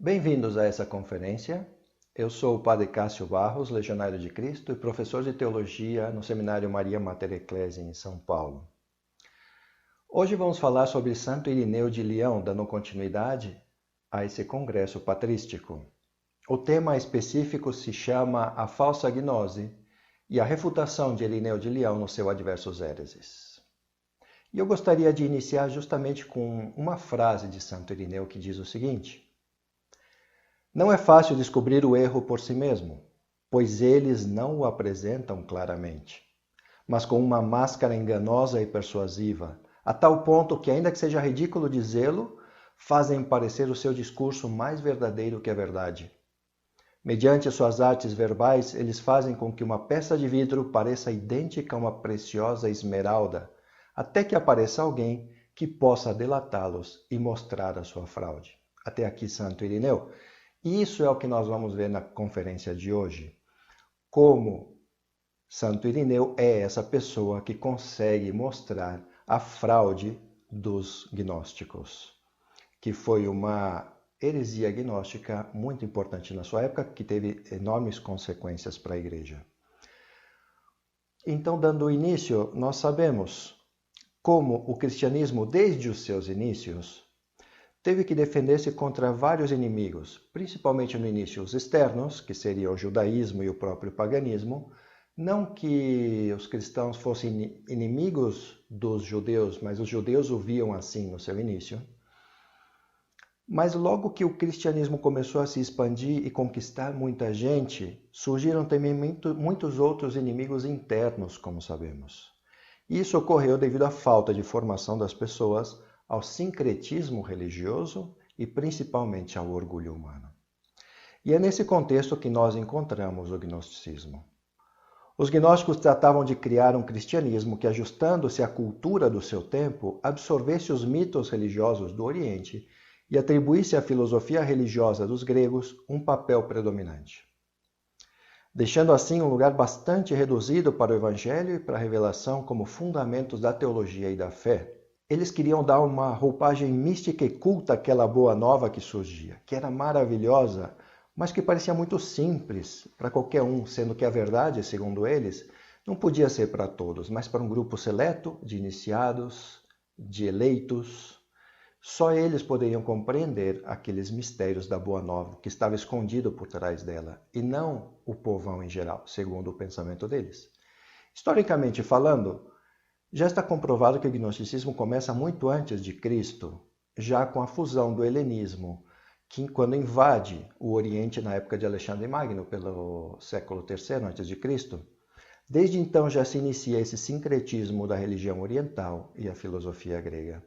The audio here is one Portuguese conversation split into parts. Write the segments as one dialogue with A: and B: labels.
A: Bem-vindos a essa conferência. Eu sou o Padre Cássio Barros, legionário de Cristo e professor de teologia no Seminário Maria Mater Ecclesiae em São Paulo. Hoje vamos falar sobre Santo Irineu de Leão, dando continuidade a esse congresso patrístico. O tema específico se chama A Falsa Gnose e a refutação de Irineu de Leão no seu Adversos Héreses. E eu gostaria de iniciar justamente com uma frase de Santo Irineu que diz o seguinte: não é fácil descobrir o erro por si mesmo, pois eles não o apresentam claramente, mas com uma máscara enganosa e persuasiva, a tal ponto que, ainda que seja ridículo dizê-lo, fazem parecer o seu discurso mais verdadeiro que a verdade. Mediante suas artes verbais, eles fazem com que uma peça de vidro pareça idêntica a uma preciosa esmeralda, até que apareça alguém que possa delatá-los e mostrar a sua fraude. Até aqui, Santo Irineu. E isso é o que nós vamos ver na conferência de hoje. Como Santo Irineu é essa pessoa que consegue mostrar a fraude dos gnósticos, que foi uma heresia gnóstica muito importante na sua época, que teve enormes consequências para a igreja. Então, dando início, nós sabemos como o cristianismo, desde os seus inícios, teve que defender-se contra vários inimigos, principalmente no início os externos, que seriam o judaísmo e o próprio paganismo. Não que os cristãos fossem inimigos dos judeus, mas os judeus o viam assim no seu início. Mas logo que o cristianismo começou a se expandir e conquistar muita gente, surgiram também muitos outros inimigos internos, como sabemos. Isso ocorreu devido à falta de formação das pessoas, ao sincretismo religioso e principalmente ao orgulho humano. E é nesse contexto que nós encontramos o gnosticismo. Os gnósticos tratavam de criar um cristianismo que, ajustando-se à cultura do seu tempo, absorvesse os mitos religiosos do Oriente e atribuísse à filosofia religiosa dos gregos um papel predominante, deixando assim um lugar bastante reduzido para o Evangelho e para a revelação como fundamentos da teologia e da fé. Eles queriam dar uma roupagem mística e culta àquela boa nova que surgia, que era maravilhosa, mas que parecia muito simples para qualquer um, sendo que a verdade, segundo eles, não podia ser para todos, mas para um grupo seleto de iniciados, de eleitos. Só eles poderiam compreender aqueles mistérios da boa nova que estava escondido por trás dela, e não o povão em geral, segundo o pensamento deles. Historicamente falando, já está comprovado que o gnosticismo começa muito antes de Cristo, já com a fusão do helenismo, que quando invade o Oriente na época de Alexandre Magno, pelo século III a.C., desde então já se inicia esse sincretismo da religião oriental e a filosofia grega.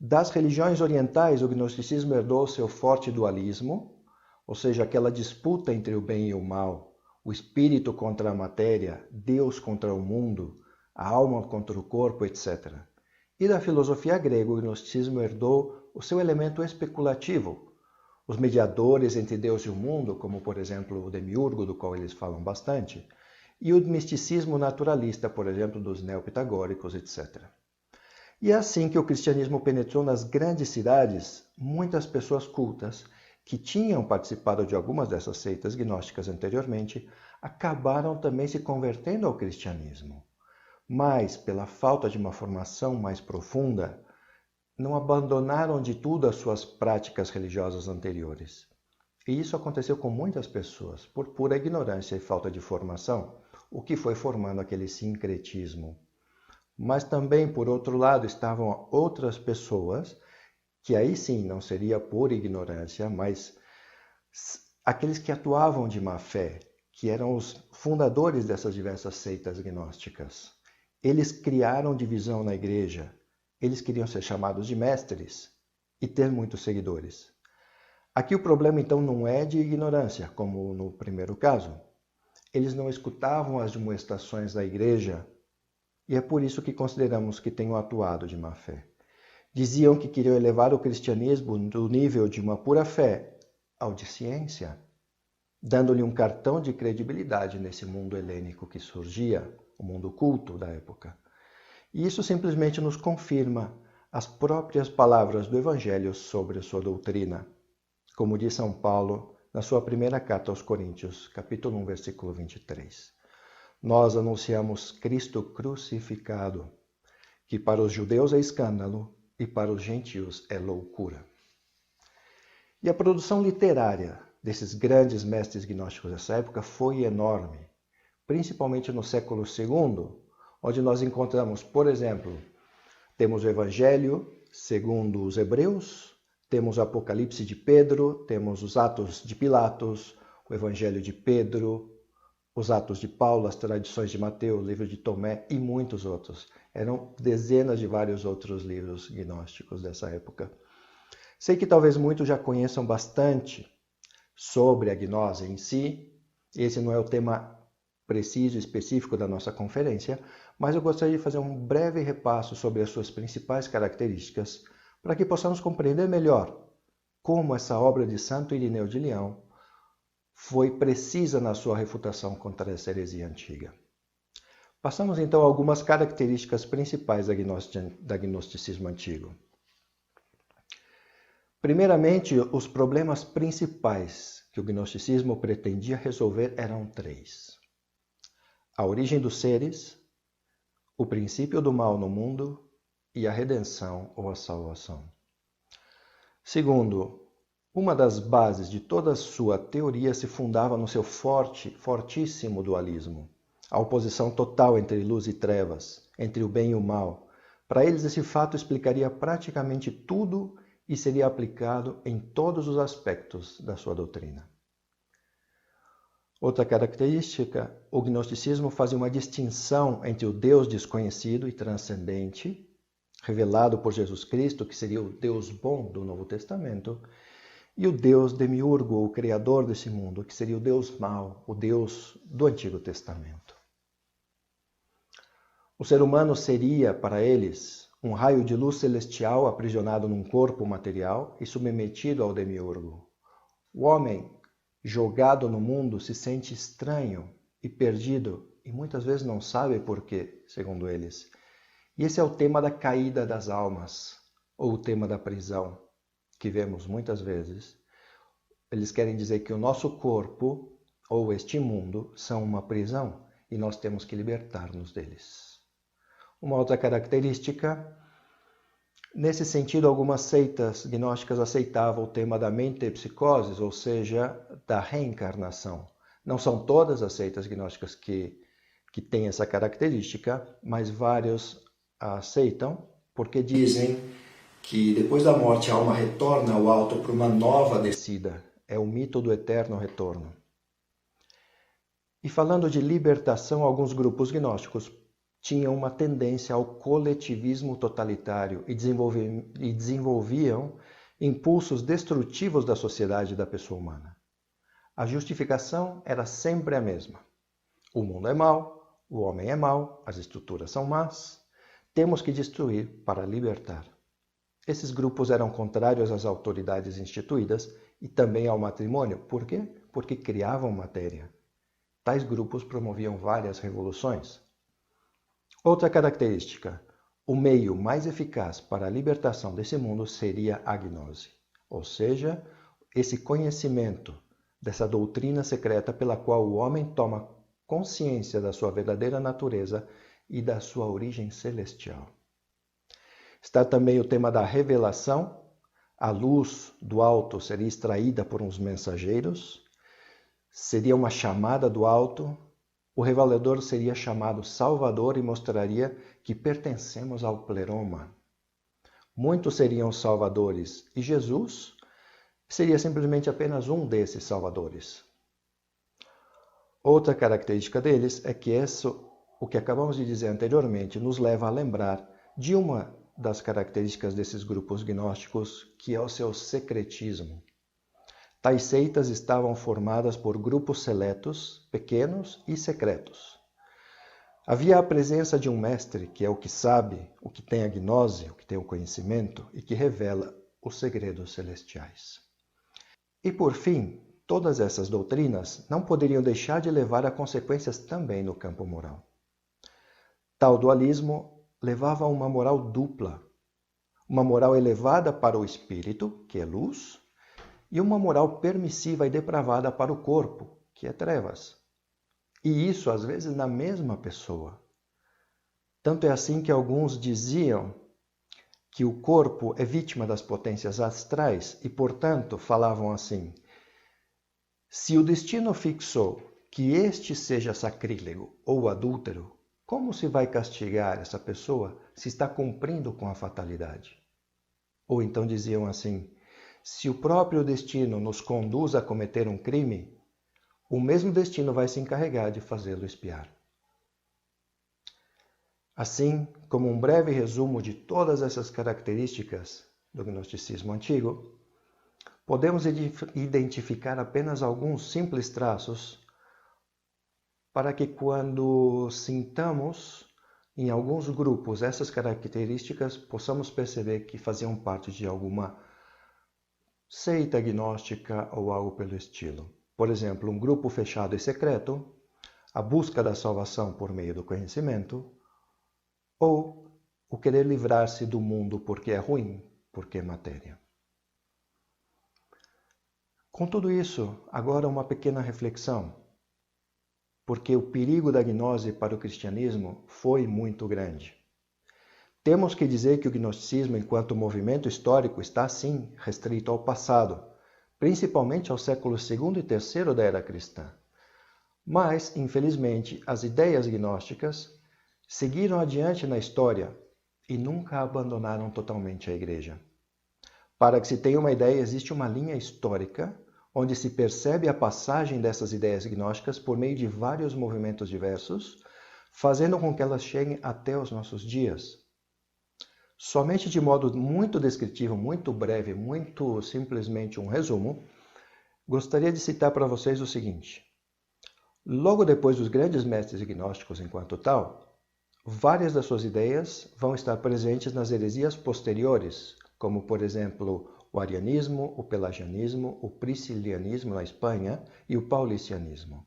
A: Das religiões orientais, o gnosticismo herdou seu forte dualismo, ou seja, aquela disputa entre o bem e o mal, o espírito contra a matéria, Deus contra o mundo, a alma contra o corpo, etc. E da filosofia grega, o gnosticismo herdou o seu elemento especulativo, os mediadores entre Deus e o mundo, como por exemplo o demiurgo, do qual eles falam bastante, e o misticismo naturalista, por exemplo, dos neopitagóricos, etc. E é assim que o cristianismo penetrou nas grandes cidades. Muitas pessoas cultas que tinham participado de algumas dessas seitas gnósticas anteriormente acabaram também se convertendo ao cristianismo. Mas, pela falta de uma formação mais profunda, não abandonaram de tudo as suas práticas religiosas anteriores. E isso aconteceu com muitas pessoas, por pura ignorância e falta de formação, o que foi formando aquele sincretismo. Mas também, por outro lado, estavam outras pessoas, que aí sim não seria por ignorância, mas aqueles que atuavam de má fé, que eram os fundadores dessas diversas seitas gnósticas. Eles criaram divisão na igreja, eles queriam ser chamados de mestres e ter muitos seguidores. Aqui o problema então não é de ignorância, como no primeiro caso. Eles não escutavam as demonstrações da igreja e é por isso que consideramos que tenham atuado de má fé. Diziam que queriam elevar o cristianismo do nível de uma pura fé ao de ciência, dando-lhe um cartão de credibilidade nesse mundo helênico que surgia, o mundo culto da época. E isso simplesmente nos confirma as próprias palavras do Evangelho sobre a sua doutrina. como diz São Paulo na sua primeira carta aos Coríntios, capítulo 1, versículo 23. Nós anunciamos Cristo crucificado, que para os judeus é escândalo e para os gentios é loucura. E a produção literária desses grandes mestres gnósticos dessa época foi enorme, principalmente no século II, onde nós encontramos, por exemplo, temos o Evangelho segundo os Hebreus, temos o Apocalipse de Pedro, temos os Atos de Pilatos, o Evangelho de Pedro, os Atos de Paulo, as Tradições de Mateus, o livro de Tomé e muitos outros. Eram dezenas de vários outros livros gnósticos dessa época. Sei que talvez muitos já conheçam bastante sobre a gnose em si. Esse não é o tema preciso e específico da nossa conferência, mas eu gostaria de fazer um breve repasso sobre as suas principais características para que possamos compreender melhor como essa obra de Santo Irineu de Leão foi precisa na sua refutação contra essa heresia antiga. Passamos então a algumas características principais da gnosticismo antigo. Primeiramente, os problemas principais que o gnosticismo pretendia resolver eram três: a origem dos seres, o princípio do mal no mundo e a redenção ou a salvação. Segundo, uma das bases de toda a sua teoria se fundava no seu fortíssimo dualismo, a oposição total entre luz e trevas, entre o bem e o mal. Para eles, esse fato explicaria praticamente tudo e seria aplicado em todos os aspectos da sua doutrina. Outra característica, o gnosticismo fazia uma distinção entre o Deus desconhecido e transcendente, revelado por Jesus Cristo, que seria o Deus bom do Novo Testamento, e o Deus demiurgo, o criador desse mundo, que seria o Deus mau, o Deus do Antigo Testamento. O ser humano seria, para eles, um raio de luz celestial aprisionado num corpo material e submetido ao demiurgo. O homem, jogado no mundo, se sente estranho e perdido e muitas vezes não sabe por quê, segundo eles. E esse é o tema da caída das almas, ou o tema da prisão, que vemos muitas vezes. Eles querem dizer que o nosso corpo, ou este mundo, são uma prisão e nós temos que libertar-nos deles. Uma outra característica, nesse sentido, algumas seitas gnósticas aceitavam o tema da mentepsicose, ou seja, da reencarnação. Não são todas as seitas gnósticas que têm essa característica, mas vários a aceitam, porque dizem que depois da morte a alma retorna ao alto para uma nova descida. É o mito do eterno retorno. E falando de libertação, alguns grupos gnósticos tinham uma tendência ao coletivismo totalitário e desenvolviam impulsos destrutivos da sociedade e da pessoa humana. A justificação era sempre a mesma. O mundo é mau, o homem é mau, as estruturas são más, temos que destruir para libertar. Esses grupos eram contrários às autoridades instituídas e também ao matrimônio. Por quê? Porque criavam matéria. Tais grupos promoviam várias revoluções. Outra característica, o meio mais eficaz para a libertação desse mundo seria a gnose, ou seja, esse conhecimento dessa doutrina secreta pela qual o homem toma consciência da sua verdadeira natureza e da sua origem celestial. Está também o tema da revelação. A luz do alto seria extraída por uns mensageiros, seria uma chamada do alto, o revelador seria chamado Salvador e mostraria que pertencemos ao pleroma. Muitos seriam salvadores e Jesus seria simplesmente apenas um desses salvadores. Outra característica deles é que o que acabamos de dizer anteriormente nos leva a lembrar de uma das características desses grupos gnósticos, que é o seu secretismo. Tais seitas estavam formadas por grupos seletos, pequenos e secretos. Havia a presença de um mestre, que é o que sabe, o que tem a gnose, o que tem o conhecimento e que revela os segredos celestiais. E por fim, todas essas doutrinas não poderiam deixar de levar a consequências também no campo moral. Tal dualismo levava a uma moral dupla, uma moral elevada para o espírito, que é luz, e uma moral permissiva e depravada para o corpo, que é trevas. E isso, às vezes, na mesma pessoa. Tanto é assim que alguns diziam que o corpo é vítima das potências astrais e, portanto, falavam assim: se o destino fixou que este seja sacrílego ou adúltero, como se vai castigar essa pessoa se está cumprindo com a fatalidade? Ou então diziam assim: se o próprio destino nos conduz a cometer um crime, o mesmo destino vai se encarregar de fazê-lo expiar. Assim, como um breve resumo de todas essas características do gnosticismo antigo, podemos identificar apenas alguns simples traços para que, quando sintamos em alguns grupos essas características, possamos perceber que faziam parte de alguma seita gnóstica ou algo pelo estilo. Por exemplo, um grupo fechado e secreto, a busca da salvação por meio do conhecimento, ou o querer livrar-se do mundo porque é ruim, porque é matéria. Com tudo isso, agora uma pequena reflexão, porque o perigo da gnose para o cristianismo foi muito grande. Temos que dizer que o gnosticismo, enquanto movimento histórico, está sim restrito ao passado, principalmente aos séculos II e III da era cristã. Mas, infelizmente, as ideias gnósticas seguiram adiante na história e nunca abandonaram totalmente a Igreja. Para que se tenha uma ideia, existe uma linha histórica onde se percebe a passagem dessas ideias gnósticas por meio de vários movimentos diversos, fazendo com que elas cheguem até os nossos dias. Somente de modo muito descritivo, muito breve, muito simplesmente um resumo, gostaria de citar para vocês o seguinte. Logo depois dos grandes mestres gnósticos enquanto tal, várias das suas ideias vão estar presentes nas heresias posteriores, como, por exemplo, o arianismo, o pelagianismo, o priscilianismo na Espanha e o paulicianismo.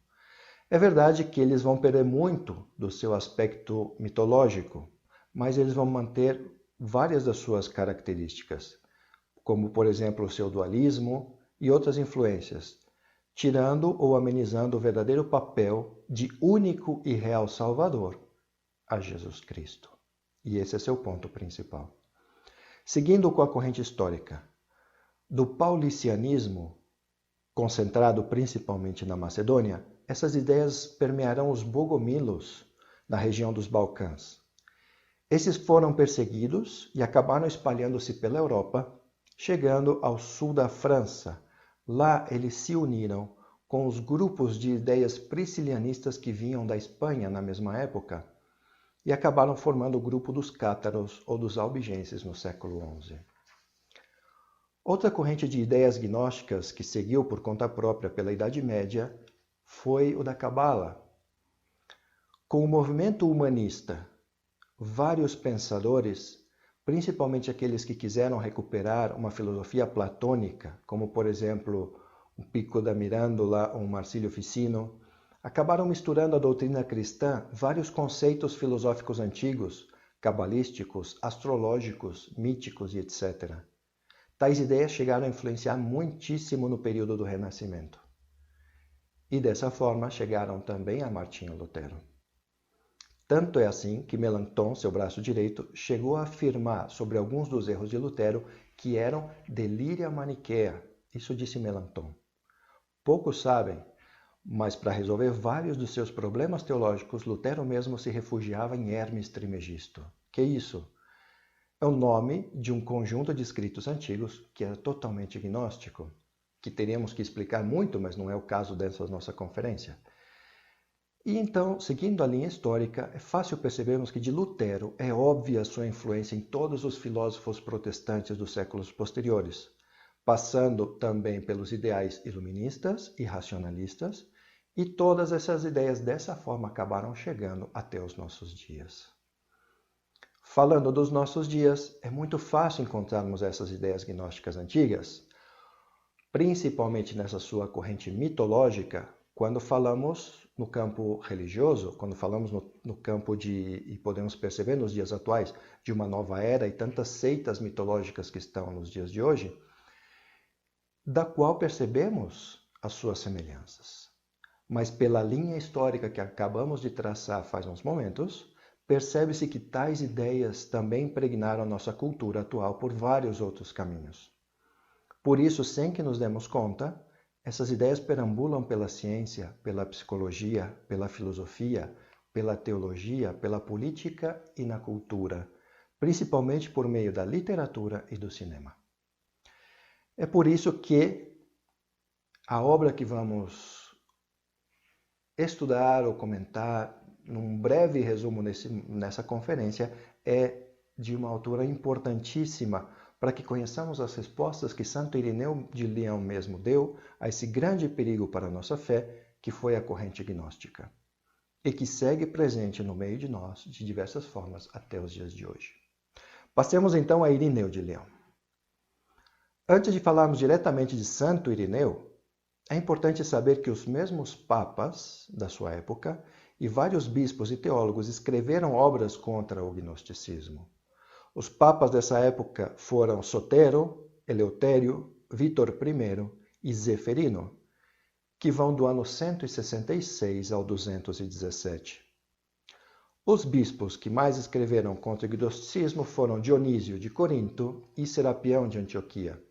A: É verdade que eles vão perder muito do seu aspecto mitológico, mas eles vão manter várias das suas características, como, por exemplo, o seu dualismo e outras influências, tirando ou amenizando o verdadeiro papel de único e real Salvador, a Jesus Cristo. E esse é seu ponto principal. Seguindo com a corrente histórica, do paulicianismo, concentrado principalmente na Macedônia, essas ideias permearão os bogomilos na região dos Balcãs. Esses foram perseguidos e acabaram espalhando-se pela Europa, chegando ao sul da França. Lá eles se uniram com os grupos de ideias priscilianistas que vinham da Espanha na mesma época e acabaram formando o grupo dos cátaros ou dos albigenses no século XI. Outra corrente de ideias gnósticas que seguiu por conta própria pela Idade Média foi o da Cabala. Com o movimento humanista, vários pensadores, principalmente aqueles que quiseram recuperar uma filosofia platônica, como por exemplo o Pico da Mirandola ou Marsilio Ficino, acabaram misturando à doutrina cristã vários conceitos filosóficos antigos, cabalísticos, astrológicos, míticos e etc. Tais ideias chegaram a influenciar muitíssimo no período do Renascimento. E dessa forma chegaram também a Martinho Lutero. Tanto é assim que Melanchthon, seu braço direito, chegou a afirmar sobre alguns dos erros de Lutero que eram delíria maniqueia. Isso disse Melanchthon. Poucos sabem, mas para resolver vários dos seus problemas teológicos, Lutero mesmo se refugiava em Hermes Trismegisto. Que isso? É o nome de um conjunto de escritos antigos que era totalmente gnóstico, que teríamos que explicar muito, mas não é o caso dessa nossa conferência. E então, seguindo a linha histórica, é fácil percebermos que de Lutero é óbvia a sua influência em todos os filósofos protestantes dos séculos posteriores, passando também pelos ideais iluministas e racionalistas, e todas essas ideias dessa forma acabaram chegando até os nossos dias. Falando dos nossos dias, é muito fácil encontrarmos essas ideias gnósticas antigas, principalmente nessa sua corrente mitológica, quando falamos no campo religioso, quando falamos no campo e podemos perceber nos dias atuais, de uma nova era e tantas seitas mitológicas que estão nos dias de hoje, da qual percebemos as suas semelhanças. Mas pela linha histórica que acabamos de traçar faz uns momentos, percebe-se que tais ideias também impregnaram nossa cultura atual por vários outros caminhos. Por isso, sem que nos demos conta, essas ideias perambulam pela ciência, pela psicologia, pela filosofia, pela teologia, pela política e na cultura, principalmente por meio da literatura e do cinema. É por isso que a obra que vamos estudar ou comentar, num breve resumo nessa conferência, é de uma autora importantíssima para que conheçamos as respostas que Santo Irineu de Leão mesmo deu a esse grande perigo para a nossa fé, que foi a corrente gnóstica, e que segue presente no meio de nós de diversas formas até os dias de hoje. Passemos então a Irineu de Leão. Antes de falarmos diretamente de Santo Irineu, é importante saber que os mesmos papas da sua época e vários bispos e teólogos escreveram obras contra o gnosticismo. Os papas dessa época foram Sotero, Eleutério, Vítor I e Zeferino, que vão do ano 166 ao 217. Os bispos que mais escreveram contra o gnosticismo foram Dionísio de Corinto e Serapião de Antioquia.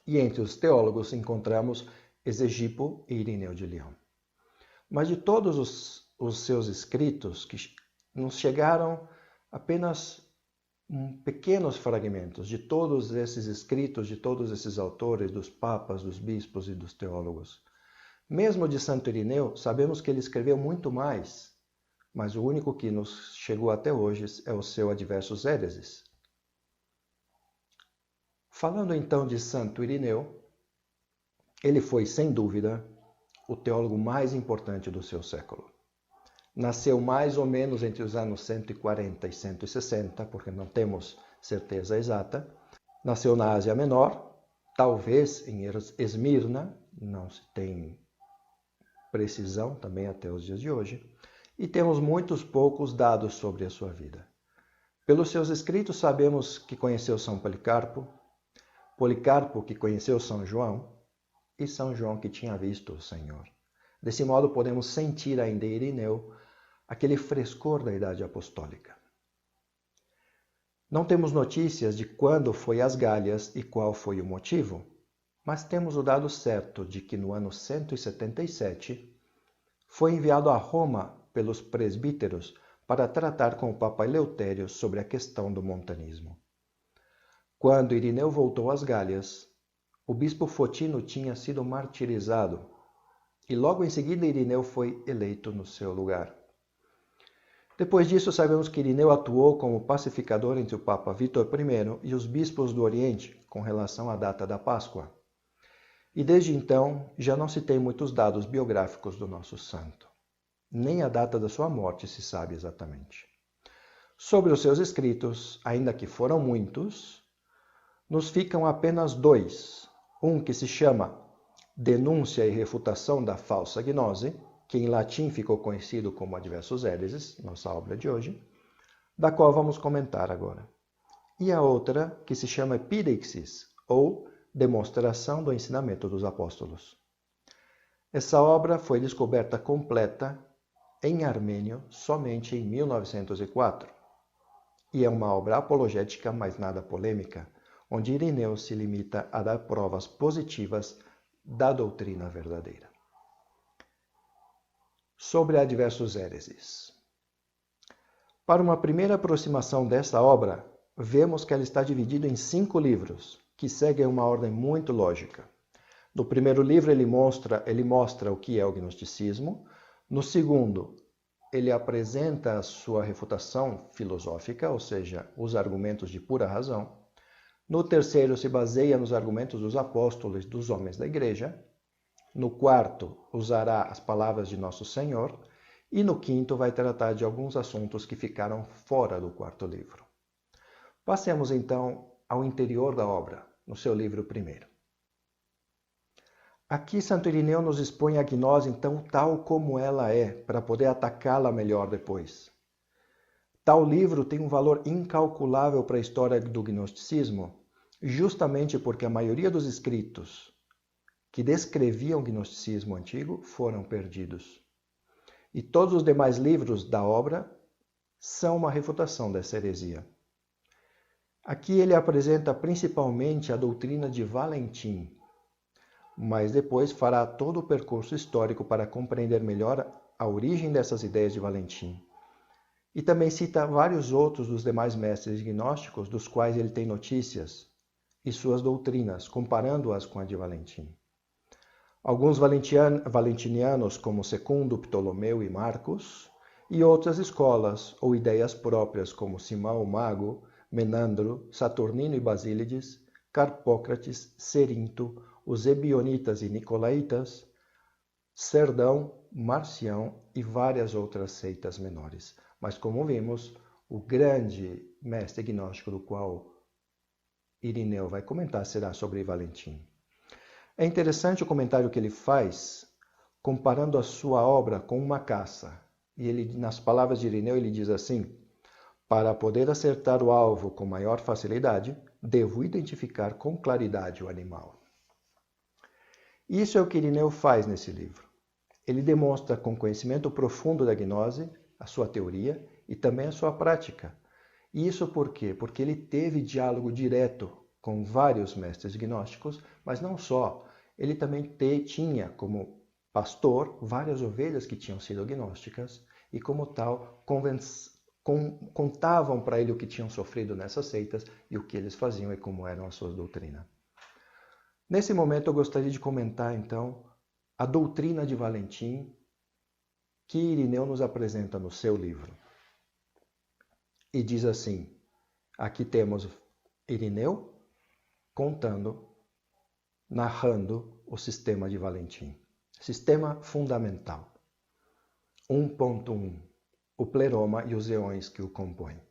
A: E entre os teólogos encontramos Esegipo e Irineu de Leão. Mas de todos os seus escritos, que nos chegaram apenas pequenos fragmentos de todos esses escritos, de todos esses autores, dos papas, dos bispos e dos teólogos. Mesmo de Santo Irineu, sabemos que ele escreveu muito mais, mas o único que nos chegou até hoje é o seu Adversus Hereses. Falando então de Santo Irineu, ele foi, sem dúvida, o teólogo mais importante do seu século. Nasceu mais ou menos entre os anos 140 e 160, porque não temos certeza exata. Nasceu na Ásia Menor, talvez em Esmirna, não se tem precisão também até os dias de hoje, e temos muitos poucos dados sobre a sua vida. Pelos seus escritos sabemos que conheceu São Policarpo, Policarpo que conheceu São João, e São João que tinha visto o Senhor. Desse modo podemos sentir ainda em Irineu aquele frescor da idade apostólica. Não temos notícias de quando foi às Gálias e qual foi o motivo, mas temos o dado certo de que no ano 177 foi enviado a Roma pelos presbíteros para tratar com o Papa Eleutério sobre a questão do montanismo. Quando Irineu voltou às Gálias, o bispo Fotino tinha sido martirizado e logo em seguida Irineu foi eleito no seu lugar. Depois disso, sabemos que Irineu atuou como pacificador entre o Papa Vítor I e os bispos do Oriente com relação à data da Páscoa. E desde então, já não se tem muitos dados biográficos do nosso santo. Nem a data da sua morte se sabe exatamente. Sobre os seus escritos, ainda que foram muitos, nos ficam apenas dois. Um que se chama Denúncia e Refutação da Falsa Gnose, que em latim ficou conhecido como Adversus Hereses, nossa obra de hoje, da qual vamos comentar agora. E a outra que se chama Epideixis, ou Demonstração do Ensinamento dos Apóstolos. Essa obra foi descoberta completa em armênio somente em 1904, e é uma obra apologética, mas nada polêmica, onde Irineu se limita a dar provas positivas da doutrina verdadeira. Sobre Adversus Hereses. Para uma primeira aproximação dessa obra, vemos que ela está dividida em 5 livros, que seguem uma ordem muito lógica. No primeiro livro ele mostra o que é o gnosticismo. No segundo, ele apresenta a sua refutação filosófica, ou seja, os argumentos de pura razão. No terceiro, se baseia nos argumentos dos apóstolos e dos homens da igreja. No quarto, usará as palavras de Nosso Senhor. E no quinto, vai tratar de alguns assuntos que ficaram fora do quarto livro. Passemos então ao interior da obra, no seu livro primeiro. Aqui Santo Irineu nos expõe a gnose então tal como ela é, para poder atacá-la melhor depois. Tal livro tem um valor incalculável para a história do gnosticismo, justamente porque a maioria dos escritos que descreviam o gnosticismo antigo foram perdidos. E todos os demais livros da obra são uma refutação dessa heresia. Aqui ele apresenta principalmente a doutrina de Valentim, mas depois fará todo o percurso histórico para compreender melhor a origem dessas ideias de Valentim. E também cita vários outros dos demais mestres gnósticos dos quais ele tem notícias e suas doutrinas, comparando-as com a de Valentim. Alguns valentinianos, como Secundo, Ptolomeu e Marcos, e outras escolas ou ideias próprias, como Simão o Mago, Menandro, Saturnino e Basílides, Carpócrates, Cerinto, os Ebionitas e Nicolaitas, Serdão, Marcião e várias outras seitas menores. Mas, como vimos, o grande mestre gnóstico do qual Irineu vai comentar será sobre Valentim. É interessante o comentário que ele faz, comparando a sua obra com uma caça. E ele, nas palavras de Irineu, ele diz assim: para poder acertar o alvo com maior facilidade, devo identificar com claridade o animal. Isso é o que Irineu faz nesse livro. Ele demonstra com conhecimento profundo da gnose a sua teoria e também a sua prática. E isso por quê? Porque ele teve diálogo direto com vários mestres gnósticos, mas não só. Ele também tinha como pastor várias ovelhas que tinham sido gnósticas e, como tal, contavam para ele o que tinham sofrido nessas seitas e o que eles faziam e como eram as suas doutrinas. Nesse momento eu gostaria de comentar então a doutrina de Valentim que Irineu nos apresenta no seu livro. E diz assim, aqui temos Irineu contando, narrando o sistema de Valentim. Sistema fundamental. 1.1. O pleroma e os eões que o compõem.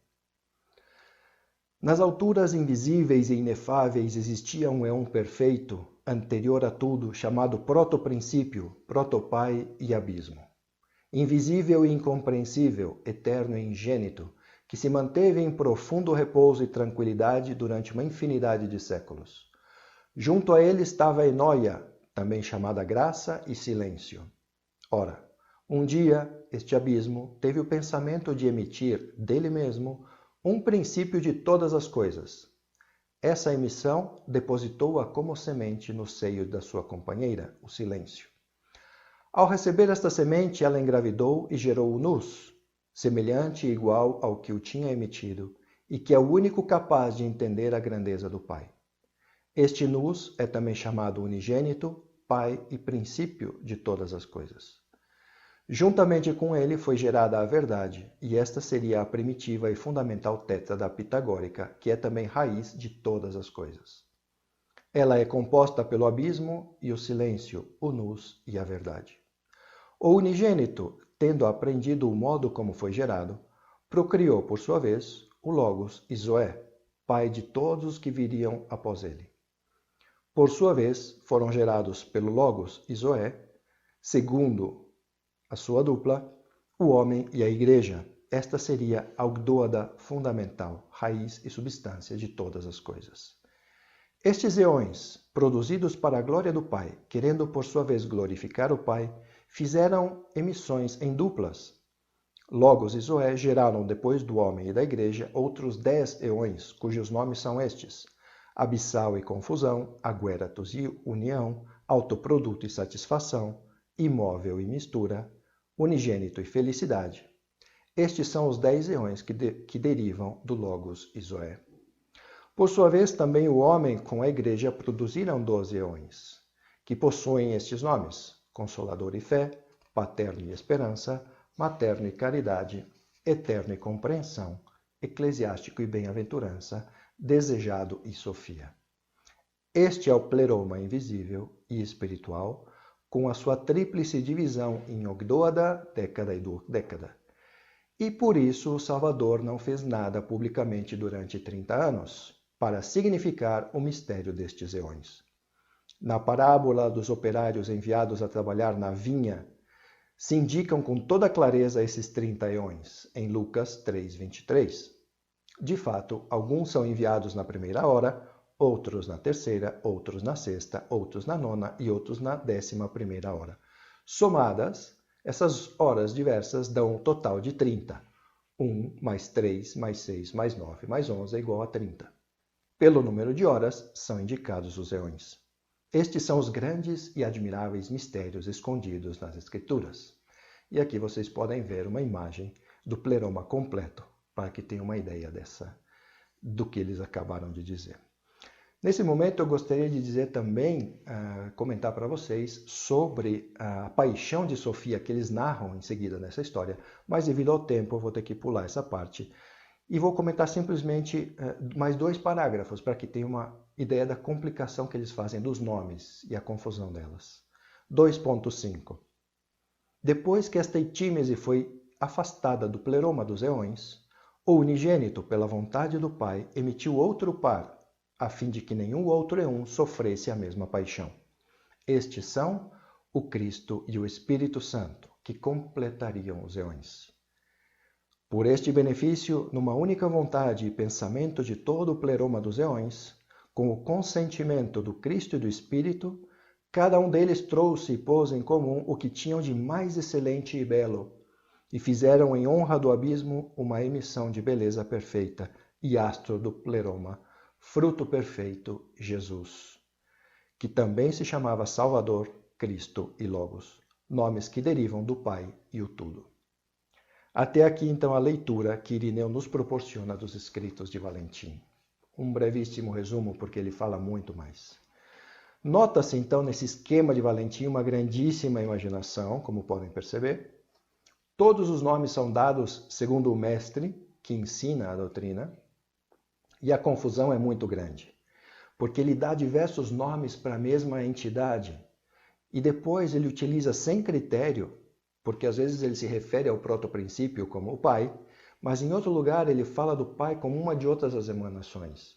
A: Nas alturas invisíveis e inefáveis existia um eon perfeito, anterior a tudo, chamado proto-princípio, protopai e abismo. Invisível e incompreensível, eterno e ingênito, que se manteve em profundo repouso e tranquilidade durante uma infinidade de séculos. Junto a ele estava a Enóia, também chamada graça e silêncio. Ora, um dia, este abismo teve o pensamento de emitir, dele mesmo, um princípio de todas as coisas. Essa emissão depositou-a como semente no seio da sua companheira, o silêncio. Ao receber esta semente, ela engravidou e gerou o Nus, semelhante e igual ao que o tinha emitido, e que é o único capaz de entender a grandeza do Pai. Este Nus é também chamado unigênito, Pai e princípio de todas as coisas. Juntamente com ele foi gerada a verdade, e esta seria a primitiva e fundamental tétrada pitagórica, que é também raiz de todas as coisas. Ela é composta pelo abismo e o silêncio, o Nus e a verdade. O unigênito, tendo aprendido o modo como foi gerado, procriou, por sua vez, o Logos e Zoé, pai de todos os que viriam após ele. Por sua vez, foram gerados pelo Logos e Zoé, segundo a sua dupla, o homem e a igreja. Esta seria a ogdôada fundamental, raiz e substância de todas as coisas. Estes eões, produzidos para a glória do Pai, querendo por sua vez glorificar o Pai, fizeram emissões em duplas. Logos e Zoé geraram, depois do homem e da igreja, outros 10 eões, cujos nomes são estes: abissal e confusão, agueratos e união, autoproduto e satisfação, imóvel e mistura, unigênito e felicidade. Estes são os 10 eões que derivam do Logos e Zoé. Por sua vez, também o homem com a igreja produziram 12 eões, que possuem estes nomes: Consolador e fé, Paterno e esperança, Materno e caridade, Eterno e compreensão, Eclesiástico e bem-aventurança, Desejado e sofia. Este é o pleroma invisível e espiritual, com a sua tríplice divisão em ogdôada, década e duodécada. E por isso o Salvador não fez nada publicamente durante 30 anos, para significar o mistério destes eões. Na parábola dos operários enviados a trabalhar na vinha, se indicam com toda clareza esses 30 eões, em Lucas 3:23. De fato, alguns são enviados na primeira hora, outros na terceira, outros na sexta, outros na nona e outros na 11ª hora. Somadas, essas horas diversas dão um total de 30. 1 mais 3 mais 6 mais 9 mais 11 é igual a 30. Pelo número de horas, são indicados os eões. Estes são os grandes e admiráveis mistérios escondidos nas Escrituras. E aqui vocês podem ver uma imagem do pleroma completo, para que tenham uma ideia do que eles acabaram de dizer. Nesse momento, eu gostaria de dizer também, comentar para vocês sobre a paixão de Sofia, que eles narram em seguida nessa história, mas devido ao tempo eu vou ter que pular essa parte. E vou comentar simplesmente mais 2 parágrafos, para que tenham uma ideia da complicação que eles fazem dos nomes e a confusão delas. 2.5. Depois que esta Etímese foi afastada do pleroma dos eões, o unigênito, pela vontade do Pai, emitiu outro par, a fim de que nenhum outro eum sofresse a mesma paixão. Estes são o Cristo e o Espírito Santo, que completariam os eões. Por este benefício, numa única vontade e pensamento de todo o pleroma dos eões, com o consentimento do Cristo e do Espírito, cada um deles trouxe e pôs em comum o que tinham de mais excelente e belo, e fizeram em honra do abismo uma emissão de beleza perfeita e astro do pleroma, fruto perfeito, Jesus, que também se chamava Salvador, Cristo e Logos, nomes que derivam do Pai e o Tudo. Até aqui, então, a leitura que Irineu nos proporciona dos escritos de Valentim. Um brevíssimo resumo, porque ele fala muito mais. Nota-se, então, nesse esquema de Valentim, uma grandíssima imaginação, como podem perceber. Todos os nomes são dados segundo o mestre, que ensina a doutrina, e a confusão é muito grande, porque ele dá diversos nomes para a mesma entidade, e depois ele utiliza sem critério, porque às vezes ele se refere ao protoprincípio como o Pai, mas em outro lugar ele fala do Pai como uma de outras as emanações.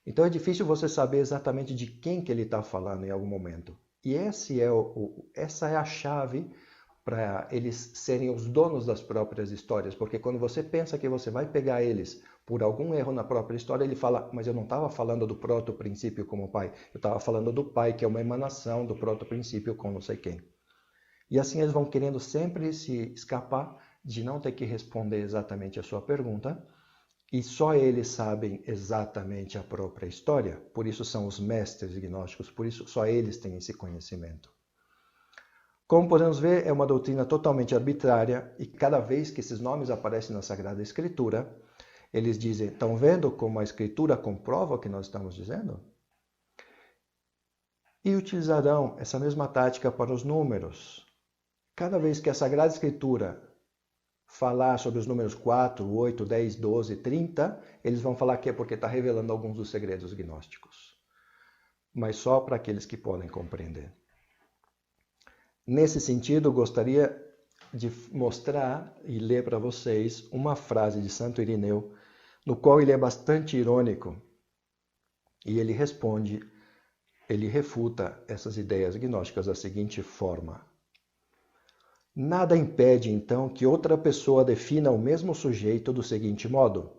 A: Então é difícil você saber exatamente de quem que ele está falando em algum momento. E essa é a chave para eles serem os donos das próprias histórias, porque quando você pensa que você vai pegar eles por algum erro na própria história, ele fala, mas eu não estava falando do protoprincípio como Pai, eu estava falando do Pai, que é uma emanação do protoprincípio com não sei quem. E assim eles vão querendo sempre se escapar de não ter que responder exatamente a sua pergunta, e só eles sabem exatamente a própria história, por isso são os mestres gnósticos, por isso só eles têm esse conhecimento. Como podemos ver, é uma doutrina totalmente arbitrária, e cada vez que esses nomes aparecem na Sagrada Escritura, eles dizem, estão vendo como a Escritura comprova o que nós estamos dizendo? E utilizarão essa mesma tática para os números. Cada vez que a Sagrada Escritura falar sobre os números 4, 8, 10, 12, 30, eles vão falar que é porque está revelando alguns dos segredos gnósticos. Mas só para aqueles que podem compreender. Nesse sentido, gostaria de mostrar e ler para vocês uma frase de Santo Irineu, no qual ele é bastante irônico, e ele responde, ele refuta essas ideias gnósticas da seguinte forma: nada impede, então, que outra pessoa defina o mesmo sujeito do seguinte modo: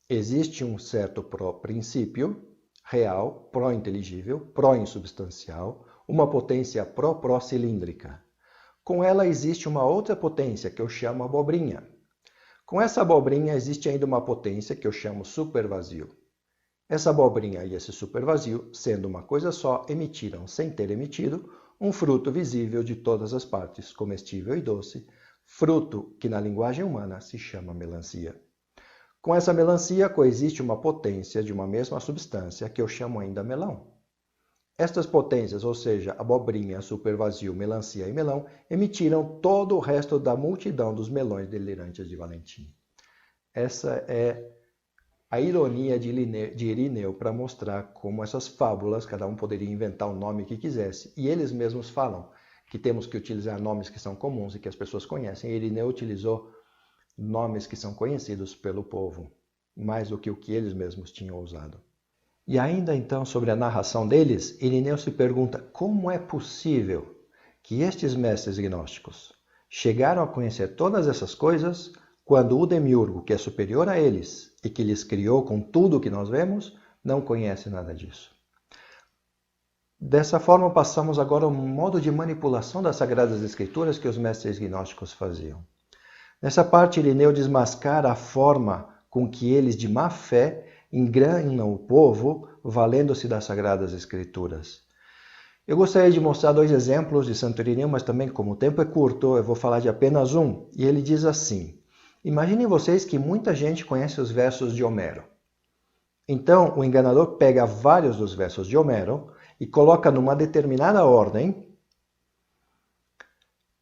A: existe um certo pró-princípio, real, pró-inteligível, pró-insubstancial, uma potência pró-pró-cilíndrica. Com ela existe uma outra potência que eu chamo abobrinha. Com essa abobrinha existe ainda uma potência que eu chamo supervazio. Essa abobrinha e esse supervazio, sendo uma coisa só, emitiram, sem ter emitido, um fruto visível de todas as partes, comestível e doce, fruto que na linguagem humana se chama melancia. Com essa melancia coexiste uma potência de uma mesma substância que eu chamo ainda melão. Estas potências, ou seja, abobrinha, supervazio, melancia e melão, emitiram todo o resto da multidão dos melões delirantes de Valentim. Essa é a ironia de Irineu para mostrar como essas fábulas, cada um poderia inventar o nome que quisesse, e eles mesmos falam que temos que utilizar nomes que são comuns e que as pessoas conhecem. Irineu utilizou nomes que são conhecidos pelo povo, mais do que o que eles mesmos tinham usado. E ainda então sobre a narração deles, Irineu se pergunta como é possível que estes mestres gnósticos chegaram a conhecer todas essas coisas quando o demiurgo, que é superior a eles e que lhes criou com tudo o que nós vemos, não conhece nada disso. Dessa forma, passamos agora ao modo de manipulação das Sagradas Escrituras que os mestres gnósticos faziam. Nessa parte, Irineu desmascara a forma com que eles, de má fé, enganam o povo, valendo-se das Sagradas Escrituras. Eu gostaria de mostrar 2 exemplos de Santo Irineu, mas também, como o tempo é curto, eu vou falar de apenas um. E ele diz assim: imaginem vocês que muita gente conhece os versos de Homero. Então, o enganador pega vários dos versos de Homero e coloca numa determinada ordem,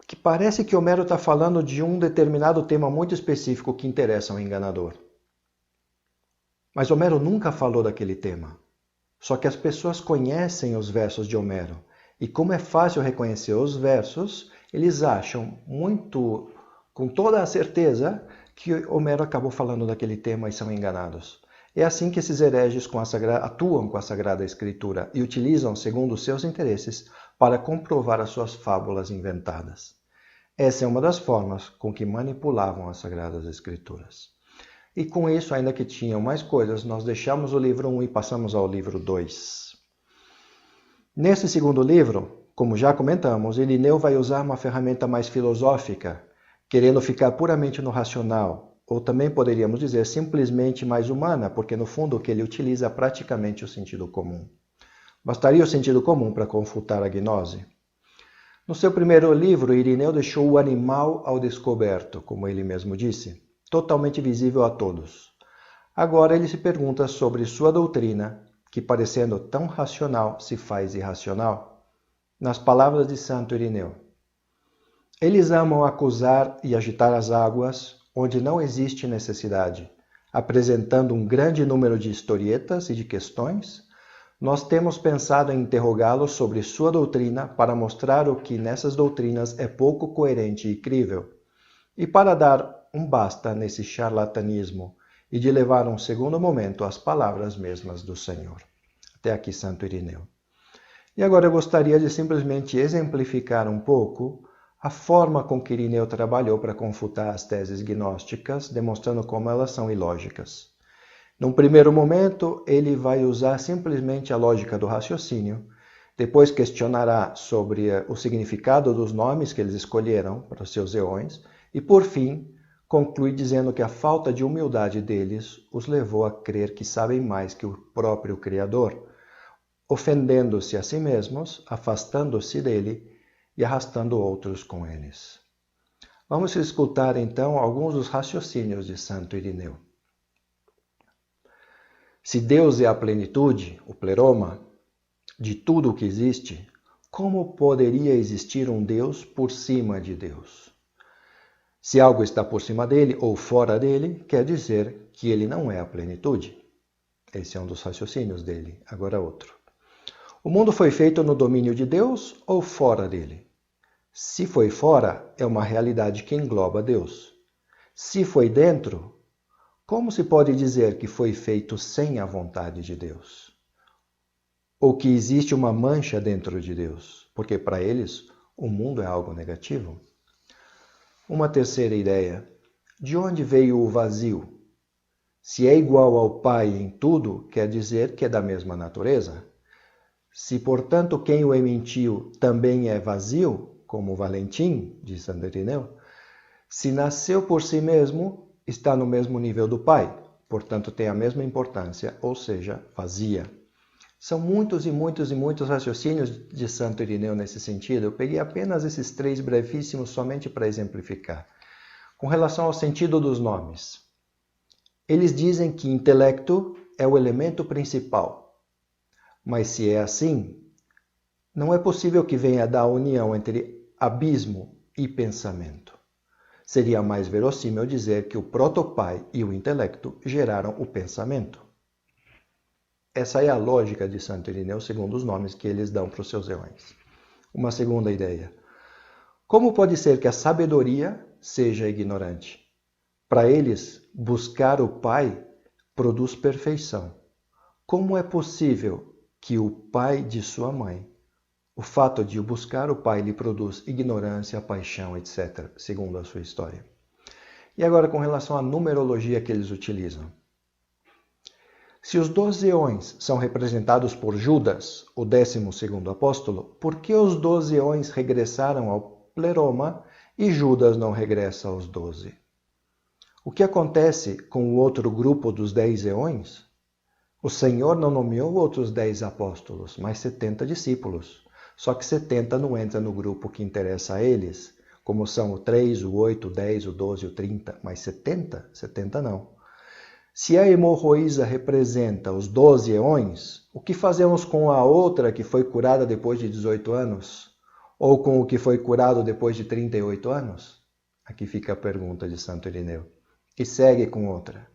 A: que parece que Homero está falando de um determinado tema muito específico que interessa ao enganador. Mas Homero nunca falou daquele tema. Só que as pessoas conhecem os versos de Homero. E como é fácil reconhecer os versos, eles acham com toda a certeza, que Homero acabou falando daquele tema e são enganados. É assim que esses hereges atuam com a Sagrada Escritura e utilizam, segundo os seus interesses, para comprovar as suas fábulas inventadas. Essa é uma das formas com que manipulavam as Sagradas Escrituras. E com isso, ainda que tinham mais coisas, nós deixamos o livro 1 e passamos ao livro 2. Nesse segundo livro, como já comentamos, Irineu vai usar uma ferramenta mais filosófica, querendo ficar puramente no racional, ou também poderíamos dizer simplesmente mais humana, porque no fundo o que ele utiliza é praticamente o sentido comum. Bastaria o sentido comum para confutar a gnose. No seu primeiro livro, Irineu deixou o animal ao descoberto, como ele mesmo disse, totalmente visível a todos. Agora ele se pergunta sobre sua doutrina, que parecendo tão racional se faz irracional. Nas palavras de Santo Irineu: eles amam acusar e agitar as águas, onde não existe necessidade, apresentando um grande número de historietas e de questões. Nós temos pensado em interrogá-los sobre sua doutrina para mostrar o que nessas doutrinas é pouco coerente e crível, e para dar um basta nesse charlatanismo e de levar um segundo momento às palavras mesmas do Senhor. Até aqui, Santo Irineu. E agora eu gostaria de simplesmente exemplificar um pouco a forma com que Irineu trabalhou para confutar as teses gnósticas, demonstrando como elas são ilógicas. Num primeiro momento, ele vai usar simplesmente a lógica do raciocínio, depois questionará sobre o significado dos nomes que eles escolheram para os seus eões, e por fim, conclui dizendo que a falta de humildade deles os levou a crer que sabem mais que o próprio Criador, ofendendo-se a si mesmos, afastando-se dele e arrastando outros com eles. Vamos escutar então alguns dos raciocínios de Santo Irineu. Se Deus é a plenitude, o pleroma, de tudo o que existe, como poderia existir um Deus por cima de Deus? Se algo está por cima dele ou fora dele, quer dizer que ele não é a plenitude. Esse é um dos raciocínios dele. Agora outro. O mundo foi feito no domínio de Deus ou fora dele? Se foi fora, é uma realidade que engloba Deus. Se foi dentro, como se pode dizer que foi feito sem a vontade de Deus? Ou que existe uma mancha dentro de Deus? Porque para eles, o mundo é algo negativo. Uma terceira ideia. De onde veio o vazio? Se é igual ao Pai em tudo, quer dizer que é da mesma natureza. Se, portanto, quem o emitiu também é vazio, como Valentim, de Santo Irineu, se nasceu por si mesmo, está no mesmo nível do Pai, portanto tem a mesma importância, ou seja, vazia. São muitos e muitos e muitos raciocínios de Santo Irineu nesse sentido. Eu peguei apenas esses 3 brevíssimos somente para exemplificar. Com relação ao sentido dos nomes, eles dizem que intelecto é o elemento principal. Mas se é assim, não é possível que venha da união entre abismo e pensamento. Seria mais verossímil dizer que o protopai e o intelecto geraram o pensamento. Essa é a lógica de Santo Irineu, segundo os nomes que eles dão para os seus eões. Uma segunda ideia. Como pode ser que a sabedoria seja ignorante? Para eles, buscar o Pai produz perfeição. Como é possível que o pai de sua mãe, o fato de o buscar o pai lhe produz ignorância, paixão, etc., segundo a sua história? E agora com relação à numerologia que eles utilizam. Se os 12 eões são representados por Judas, o 12º apóstolo, por que os 12 eões regressaram ao pleroma e Judas não regressa aos 12? O que acontece com o outro grupo dos 10 eões? O Senhor não nomeou outros 10 apóstolos, mas 70 discípulos. Só que 70 não entra no grupo que interessa a eles, como são o 3, o 8, o 10, o 12 e o 30, mas 70? 70 não. Se a hemorroísa representa os 12 eões, o que fazemos com a outra que foi curada depois de 18 anos? Ou com o que foi curado depois de 38 anos? Aqui fica a pergunta de Santo Irineu. E segue com outra.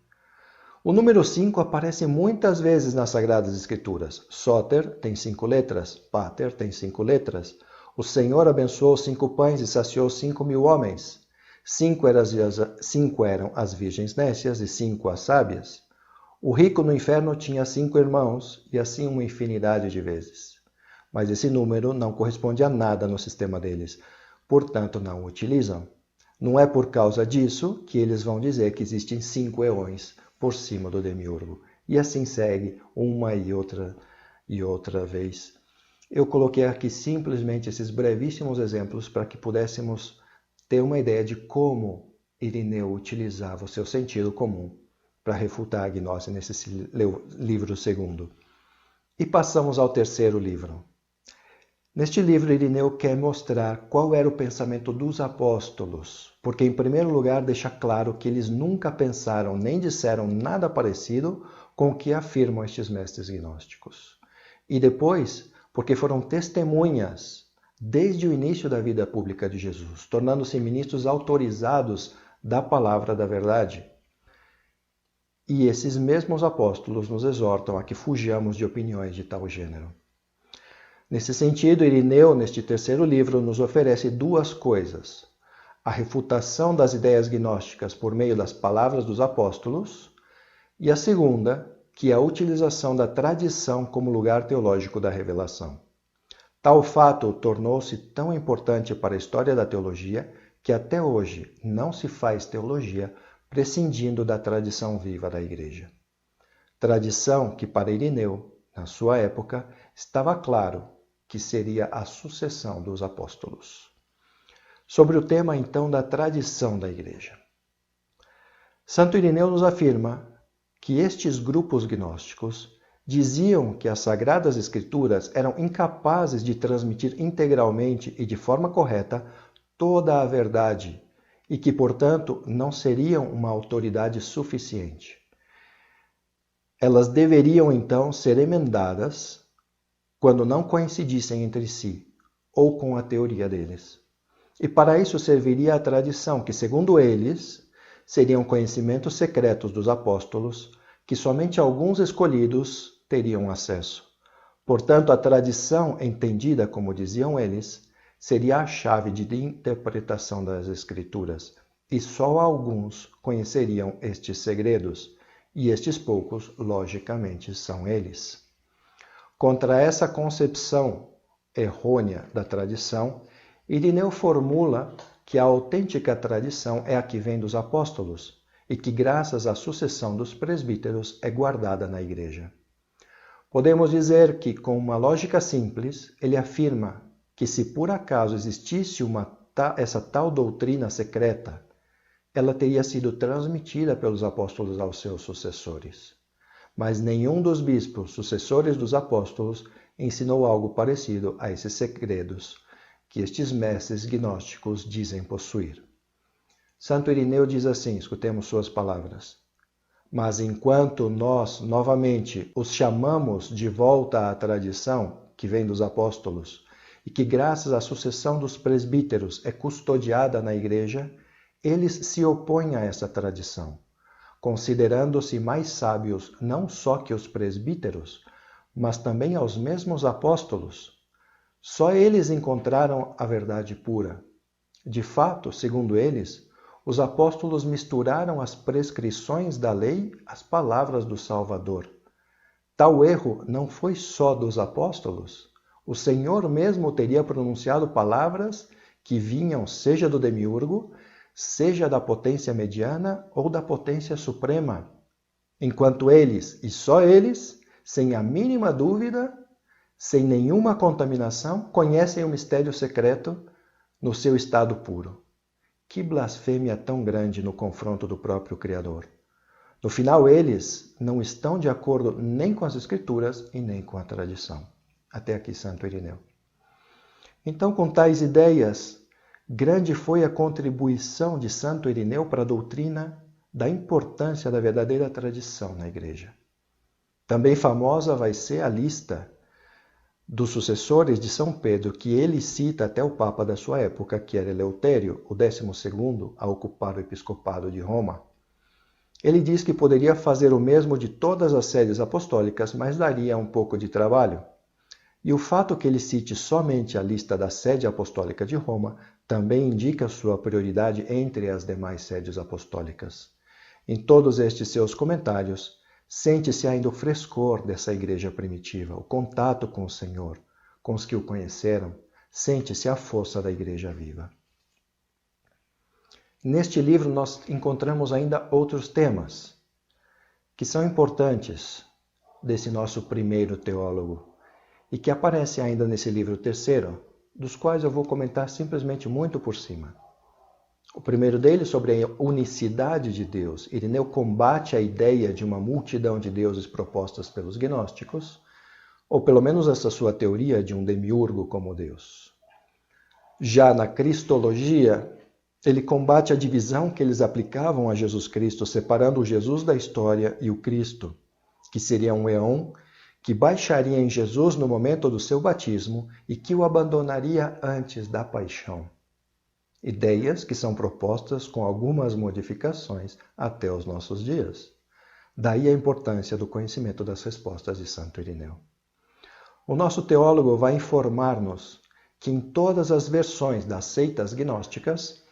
A: O número 5 aparece muitas vezes nas Sagradas Escrituras. Soter tem 5 letras, Pater tem 5 letras. O Senhor abençoou 5 pães e saciou 5.000 homens. 5 eram as virgens nécias e 5 as sábias. O rico no inferno tinha 5 irmãos e assim uma infinidade de vezes. Mas esse número não corresponde a nada no sistema deles, portanto não o utilizam. Não é por causa disso que eles vão dizer que existem 5 eões por cima do demiurgo. E assim segue uma e outra vez. Eu coloquei aqui simplesmente esses brevíssimos exemplos para que pudéssemos ter uma ideia de como Irineu utilizava o seu sentido comum para refutar a gnose nesse livro segundo. E passamos ao terceiro livro. Neste livro, Irineu quer mostrar qual era o pensamento dos apóstolos, porque, em primeiro lugar, deixa claro que eles nunca pensaram nem disseram nada parecido com o que afirmam estes mestres gnósticos. E depois, porque foram testemunhas desde o início da vida pública de Jesus, tornando-se ministros autorizados da palavra da verdade. E esses mesmos apóstolos nos exortam a que fujamos de opiniões de tal gênero. Nesse sentido, Irineu, neste terceiro livro, nos oferece duas coisas: a refutação das ideias gnósticas por meio das palavras dos apóstolos, e a segunda, que é a utilização da tradição como lugar teológico da revelação. Tal fato tornou-se tão importante para a história da teologia que até hoje não se faz teologia prescindindo da tradição viva da Igreja. Tradição que, para Irineu, na sua época, estava claro que seria a sucessão dos apóstolos. Sobre o tema, então, da tradição da Igreja. Santo Irineu nos afirma que estes grupos gnósticos diziam que as Sagradas Escrituras eram incapazes de transmitir integralmente e de forma correta toda a verdade e que, portanto, não seriam uma autoridade suficiente. Elas deveriam, então, ser emendadas quando não coincidissem entre si ou com a teoria deles. E para isso serviria a tradição, que, segundo eles, seriam conhecimentos secretos dos apóstolos, que somente alguns escolhidos teriam acesso. Portanto, a tradição, entendida como diziam eles, seria a chave de interpretação das Escrituras, e só alguns conheceriam estes segredos, e estes poucos, logicamente, são eles. Contra essa concepção errônea da tradição, Irineu formula que a autêntica tradição é a que vem dos apóstolos e que, graças à sucessão dos presbíteros, é guardada na Igreja. Podemos dizer que, com uma lógica simples, ele afirma que, se por acaso existisse essa tal doutrina secreta, ela teria sido transmitida pelos apóstolos aos seus sucessores. Mas nenhum dos bispos sucessores dos apóstolos ensinou algo parecido a esses segredos que estes mestres gnósticos dizem possuir. Santo Irineu diz assim, escutemos suas palavras: mas enquanto nós, novamente, os chamamos de volta à tradição que vem dos apóstolos e que, graças à sucessão dos presbíteros, é custodiada na Igreja, eles se opõem a essa tradição, considerando-se mais sábios não só que os presbíteros, mas também aos mesmos apóstolos. Só eles encontraram a verdade pura. De fato, segundo eles, os apóstolos misturaram as prescrições da lei às palavras do Salvador. Tal erro não foi só dos apóstolos. O Senhor mesmo teria pronunciado palavras que vinham seja do demiurgo, seja da potência mediana ou da potência suprema. enquanto eles, e só eles, sem a mínima dúvida, sem nenhuma contaminação, conhecem o mistério secreto no seu estado puro. Que blasfêmia tão grande no confronto do próprio Criador! No final, eles não estão de acordo nem com as Escrituras e nem com a tradição. Até aqui, Santo Irineu. Então, com tais ideias, grande foi a contribuição de Santo Irineu para a doutrina da importância da verdadeira tradição na Igreja. Também famosa vai ser a lista dos sucessores de São Pedro, que ele cita até o Papa da sua época, que era Eleutério, o 12º a ocupar o episcopado de Roma. Ele diz que poderia fazer o mesmo de todas as sedes apostólicas, mas daria um pouco de trabalho. E o fato que ele cite somente a lista da sede apostólica de Roma também indica sua prioridade entre as demais sedes apostólicas. Em todos estes seus comentários, sente-se ainda o frescor dessa igreja primitiva, o contato com o Senhor, com os que o conheceram, sente-se a força da igreja viva. Neste livro nós encontramos ainda outros temas que são importantes desse nosso primeiro teólogo e que aparecem ainda nesse livro terceiro, dos quais eu vou comentar simplesmente muito por cima. O primeiro deles, sobre a unicidade de Deus. Irineu combate a ideia de uma multidão de deuses propostas pelos gnósticos, ou pelo menos essa sua teoria de um demiurgo como Deus. Já na cristologia, ele combate a divisão que eles aplicavam a Jesus Cristo, separando o Jesus da história e o Cristo, que seria um eon que baixaria em Jesus no momento do seu batismo e que o abandonaria antes da paixão. Ideias que são propostas com algumas modificações até os nossos dias. Daí a importância do conhecimento das respostas de Santo Irineu. O nosso teólogo vai informar-nos que em todas as versões das seitas gnósticas,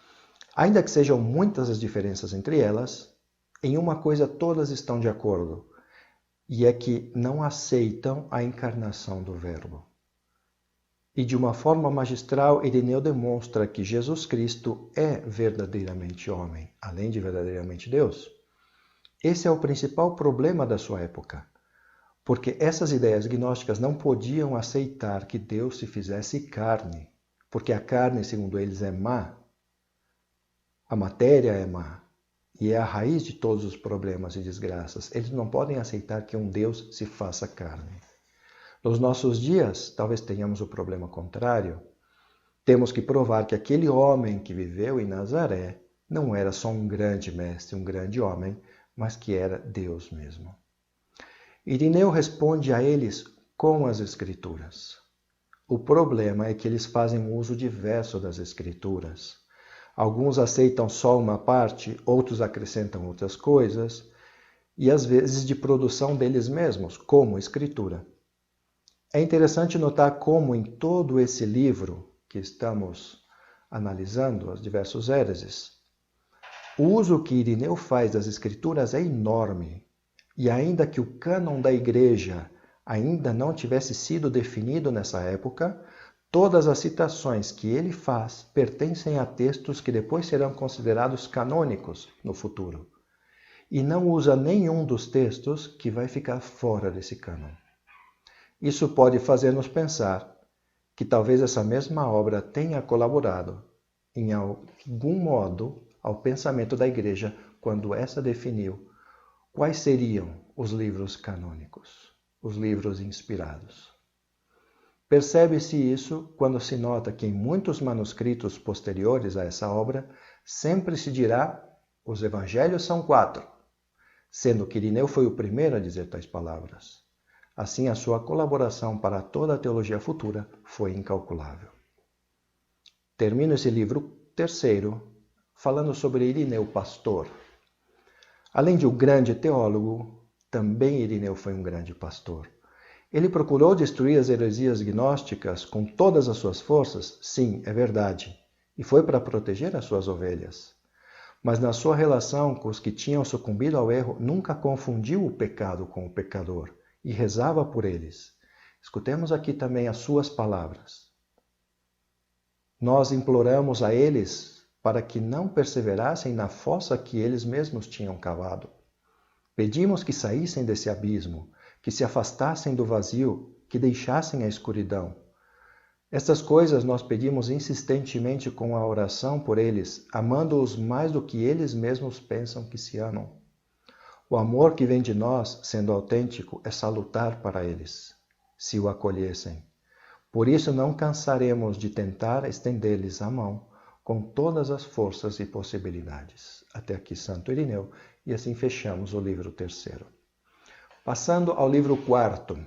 A: ainda que sejam muitas as diferenças entre elas, em uma coisa todas estão de acordo, e é que não aceitam a encarnação do Verbo. E de uma forma magistral, Irineu demonstra que Jesus Cristo é verdadeiramente homem, além de verdadeiramente Deus. Esse é o principal problema da sua época, porque essas ideias gnósticas não podiam aceitar que Deus se fizesse carne, porque a carne, segundo eles, é má, a matéria é má, e é a raiz de todos os problemas e desgraças. Eles não podem aceitar que um Deus se faça carne. Nos nossos dias, talvez tenhamos o problema contrário. Temos que provar que aquele homem que viveu em Nazaré não era só um grande mestre, um grande homem, mas que era Deus mesmo. Irineu responde a eles com as Escrituras. O problema é que eles fazem um uso diverso das Escrituras. Alguns aceitam só uma parte, outros acrescentam outras coisas, e às vezes de produção deles mesmos, como Escritura. É interessante notar como em todo esse livro que estamos analisando, os diversos héreses, o uso que Irineu faz das Escrituras é enorme. E ainda que o cânon da Igreja ainda não tivesse sido definido nessa época, todas as citações que ele faz pertencem a textos que depois serão considerados canônicos no futuro. E não usa nenhum dos textos que vai ficar fora desse cânon. Isso pode fazer-nos pensar que talvez essa mesma obra tenha colaborado, em algum modo, ao pensamento da Igreja quando essa definiu quais seriam os livros canônicos, os livros inspirados. Percebe-se isso quando se nota que em muitos manuscritos posteriores a essa obra sempre se dirá os evangelhos são 4, sendo que Irineu foi o primeiro a dizer tais palavras. Assim, a sua colaboração para toda a teologia futura foi incalculável. Termino esse livro terceiro falando sobre Irineu pastor. Além de um grande teólogo, também Irineu foi um grande pastor. Ele procurou destruir as heresias gnósticas com todas as suas forças? Sim, é verdade. E foi para proteger as suas ovelhas. Mas na sua relação com os que tinham sucumbido ao erro, nunca confundiu o pecado com o pecador e rezava por eles. Escutemos aqui também as suas palavras. Nós imploramos a eles para que não perseverassem na fossa que eles mesmos tinham cavado. Pedimos que saíssem desse abismo, que se afastassem do vazio, que deixassem a escuridão. Estas coisas nós pedimos insistentemente com a oração por eles, amando-os mais do que eles mesmos pensam que se amam. O amor que vem de nós, sendo autêntico, é salutar para eles, se o acolhessem. Por isso não cansaremos de tentar estender-lhes a mão com todas as forças e possibilidades. Até aqui Santo Irineu, e assim fechamos o livro 3º. Passando ao livro 4º.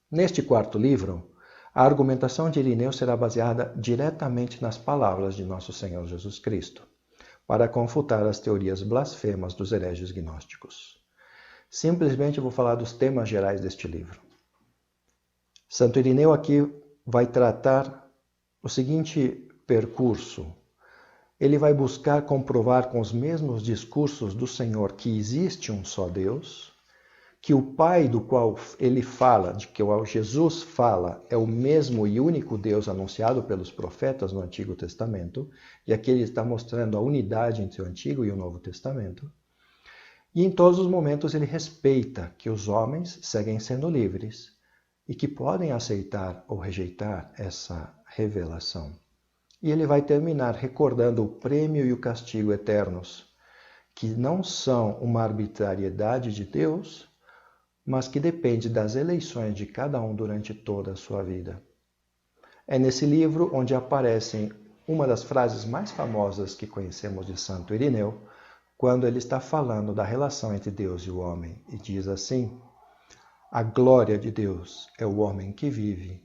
A: Neste 4º livro, a argumentação de Irineu será baseada diretamente nas palavras de nosso Senhor Jesus Cristo, para confutar as teorias blasfemas dos hereges gnósticos. Simplesmente vou falar dos temas gerais deste livro. Santo Irineu aqui vai tratar o seguinte percurso. Ele vai buscar comprovar com os mesmos discursos do Senhor que existe um só Deus, que o Pai do qual ele fala, de que Jesus fala, é o mesmo e único Deus anunciado pelos profetas no Antigo Testamento, e aqui ele está mostrando a unidade entre o Antigo e o Novo Testamento. E em todos os momentos ele respeita que os homens seguem sendo livres e que podem aceitar ou rejeitar essa revelação. E ele vai terminar recordando o prêmio e o castigo eternos, que não são uma arbitrariedade de Deus, mas que depende das eleições de cada um durante toda a sua vida. É nesse livro onde aparecem uma das frases mais famosas que conhecemos de Santo Irineu, quando ele está falando da relação entre Deus e o homem, e diz assim: a glória de Deus é o homem que vive,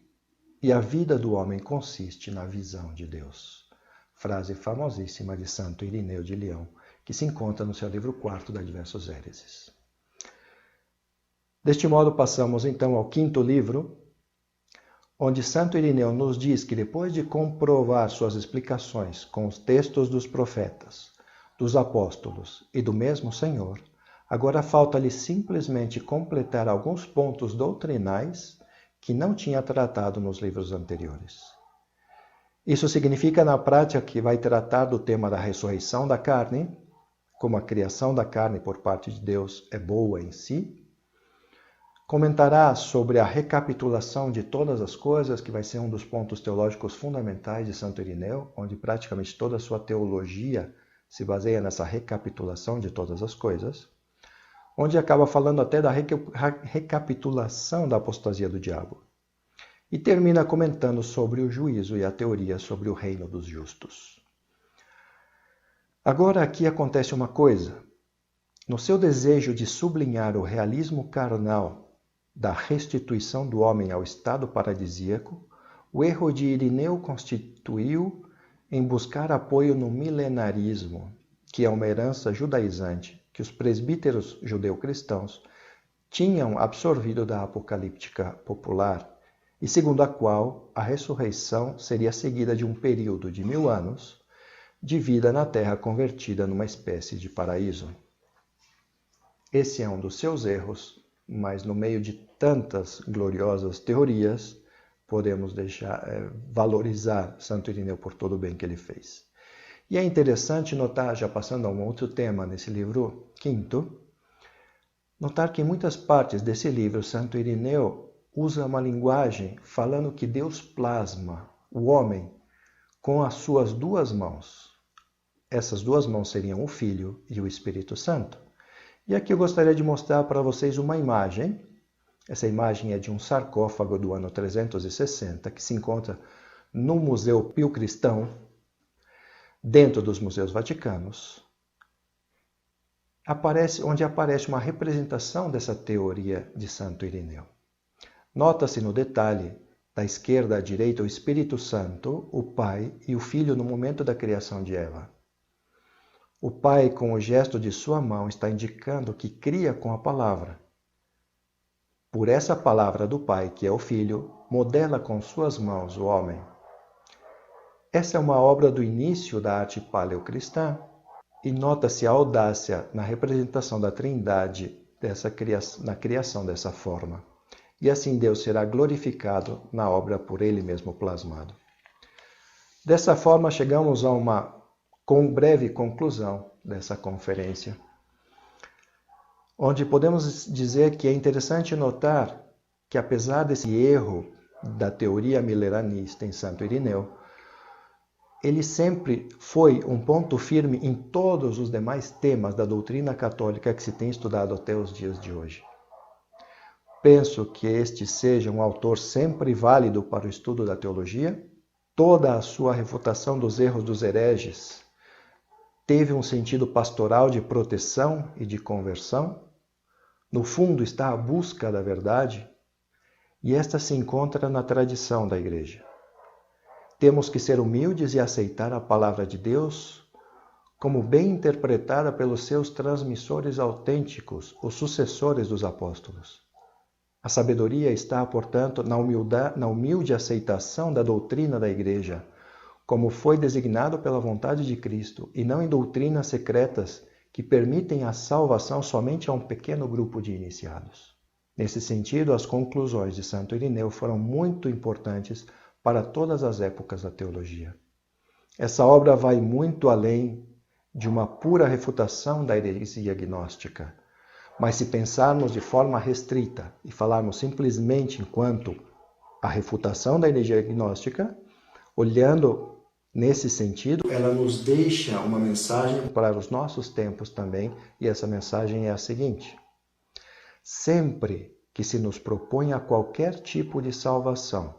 A: e a vida do homem consiste na visão de Deus. Frase famosíssima de Santo Irineu de Leão, que se encontra no seu livro 4 da Diversos Héreses. Deste modo, passamos então ao 5º livro, onde Santo Irineu nos diz que depois de comprovar suas explicações com os textos dos profetas, dos apóstolos e do mesmo Senhor, agora falta-lhe simplesmente completar alguns pontos doutrinais que não tinha tratado nos livros anteriores. Isso significa, na prática, que vai tratar do tema da ressurreição da carne, como a criação da carne por parte de Deus é boa em si. Comentará sobre a recapitulação de todas as coisas, que vai ser um dos pontos teológicos fundamentais de Santo Irineu, onde praticamente toda a sua teologia se baseia nessa recapitulação de todas as coisas, onde acaba falando até da recapitulação da apostasia do diabo. E termina comentando sobre o juízo e a teoria sobre o reino dos justos. Agora aqui acontece uma coisa. No seu desejo de sublinhar o realismo carnal da restituição do homem ao estado paradisíaco, o erro de Irineu constituiu em buscar apoio no milenarismo, que é uma herança judaizante que os presbíteros judeu-cristãos tinham absorvido da apocalíptica popular, e segundo a qual a ressurreição seria seguida de um período de 1000 anos de vida na terra convertida numa espécie de paraíso. Esse é um dos seus erros, mas no meio de tantas gloriosas teorias, podemos valorizar Santo Irineu por todo o bem que ele fez. E é interessante notar, já passando a um outro tema nesse livro 5º, notar que em muitas partes desse livro, Santo Irineu usa uma linguagem falando que Deus plasma o homem com as suas 2 mãos. Essas 2 mãos seriam o Filho e o Espírito Santo. E aqui eu gostaria de mostrar para vocês uma imagem. Essa imagem é de um sarcófago do ano 360, que se encontra no Museu Pio Cristão, dentro dos Museus Vaticanos, onde aparece uma representação dessa teoria de Santo Irineu. Nota-se no detalhe, da esquerda à direita, o Espírito Santo, o Pai e o Filho no momento da criação de Eva. O Pai, com o gesto de sua mão, está indicando que cria com a palavra. Por essa palavra do Pai, que é o Filho, modela com suas mãos o homem. Essa é uma obra do início da arte paleocristã, e nota-se a audácia na representação da Trindade na criação dessa forma. E assim Deus será glorificado na obra por Ele mesmo plasmado. Dessa forma, chegamos a uma breve conclusão dessa conferência. onde podemos dizer que é interessante notar que, apesar desse erro da teoria mileranista em Santo Irineu, ele sempre foi um ponto firme em todos os demais temas da doutrina católica que se tem estudado até os dias de hoje. Penso que este seja um autor sempre válido para o estudo da teologia. Toda a sua refutação dos erros dos hereges teve um sentido pastoral de proteção e de conversão. No fundo está a busca da verdade, e esta se encontra na tradição da Igreja. Temos que ser humildes e aceitar a palavra de Deus como bem interpretada pelos seus transmissores autênticos, os sucessores dos apóstolos. A sabedoria está, portanto, na humilde aceitação da doutrina da Igreja, como foi designado pela vontade de Cristo, e não em doutrinas secretas que permitem a salvação somente a um pequeno grupo de iniciados. Nesse sentido, as conclusões de Santo Irineu foram muito importantes para todas as épocas da teologia. Essa obra vai muito além de uma pura refutação da heresia gnóstica, mas se pensarmos de forma restrita e falarmos simplesmente enquanto a refutação da heresia gnóstica, olhando nesse sentido, ela nos deixa uma mensagem para os nossos tempos também, e essa mensagem é a seguinte: sempre que se nos proponha qualquer tipo de salvação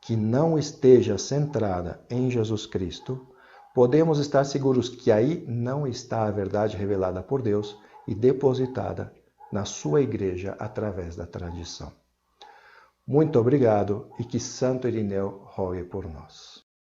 A: que não esteja centrada em Jesus Cristo, podemos estar seguros que aí não está a verdade revelada por Deus e depositada na sua Igreja através da tradição. Muito obrigado e que Santo Irineu rogue por nós.